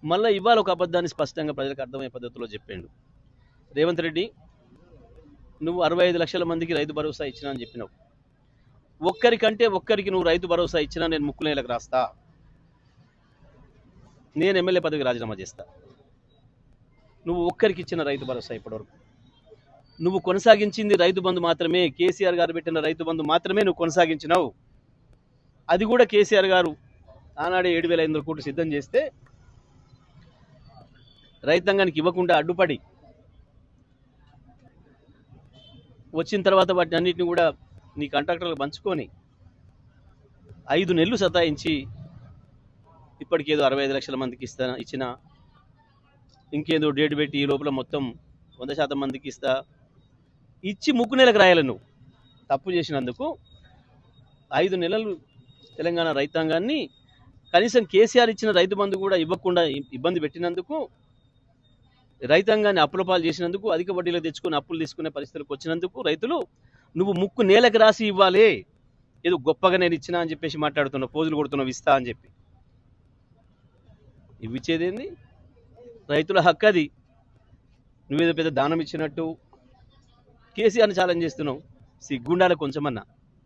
మళ్ళీ ఇవాళ ఒక అబద్ధాన్ని స్పష్టంగా ప్రజలకు అర్థమయ్యే పద్ధతిలో చెప్పిండు. రేవంత్ రెడ్డి, నువ్వు 65 లక్షల మందికి రైతు భరోసా ఇచ్చినా అని చెప్పినావు. ఒక్కరికి నువ్వు రైతు భరోసా ఇచ్చినా నేను ముక్కునేలకు రాస్తా, నేను ఎమ్మెల్యే పదవికి రాజీనామా చేస్తా. నువ్వు ఒక్కరికి ఇచ్చిన రైతు భరోసా ఇప్పటివరకు నువ్వు కొనసాగించింది రైతు బంధు మాత్రమే. కేసీఆర్ గారు పెట్టిన రైతు బంధు మాత్రమే నువ్వు కొనసాగించినావు. అది కూడా కేసీఆర్ గారు ఆనాడే 7,500 కోట్లు సిద్ధం చేస్తే రైతాంగానికి ఇవ్వకుండా అడ్డుపడి వచ్చిన తర్వాత వాటిని అన్నింటినీ కూడా నీ కాంట్రాక్టర్లకు పంచుకొని 5 నెలలు సతాయించి ఇప్పటికేదో 65 లక్షల మందికి ఇచ్చిన, ఇంకేదో డేట్ పెట్టి ఈ లోపల మొత్తం 100% మందికి ఇచ్చి ముక్కునేలకు రాయాలి. నువ్వు తప్పు చేసినందుకు 5 నెలలు తెలంగాణ రైతాంగాన్ని కనీసం కేసీఆర్ ఇచ్చిన రైతు బంధు కూడా ఇవ్వకుండా ఇబ్బంది పెట్టినందుకు, రైతాంగాన్ని అప్పులపాలు చేసినందుకు, అధిక వడ్డీలో తెచ్చుకొని అప్పులు తీసుకునే పరిస్థితులకు వచ్చినందుకు రైతులు నువ్వు ముక్కు నేలకు రాసి ఇవ్వాలి. ఏదో గొప్పగా నేను ఇచ్చినా అని చెప్పేసి మాట్లాడుతున్నావు, పోజులు కొడుతున్నావు ఇస్తా అని చెప్పి. ఇవ్విచ్చేదేంది? రైతుల హక్కు అది. నువ్వేదో పెద్ద దానం ఇచ్చినట్టు కేసీఆర్ని ఛాలెంజ్ చేస్తున్నావు. సిగ్గుండాలి కొంచెమన్నా.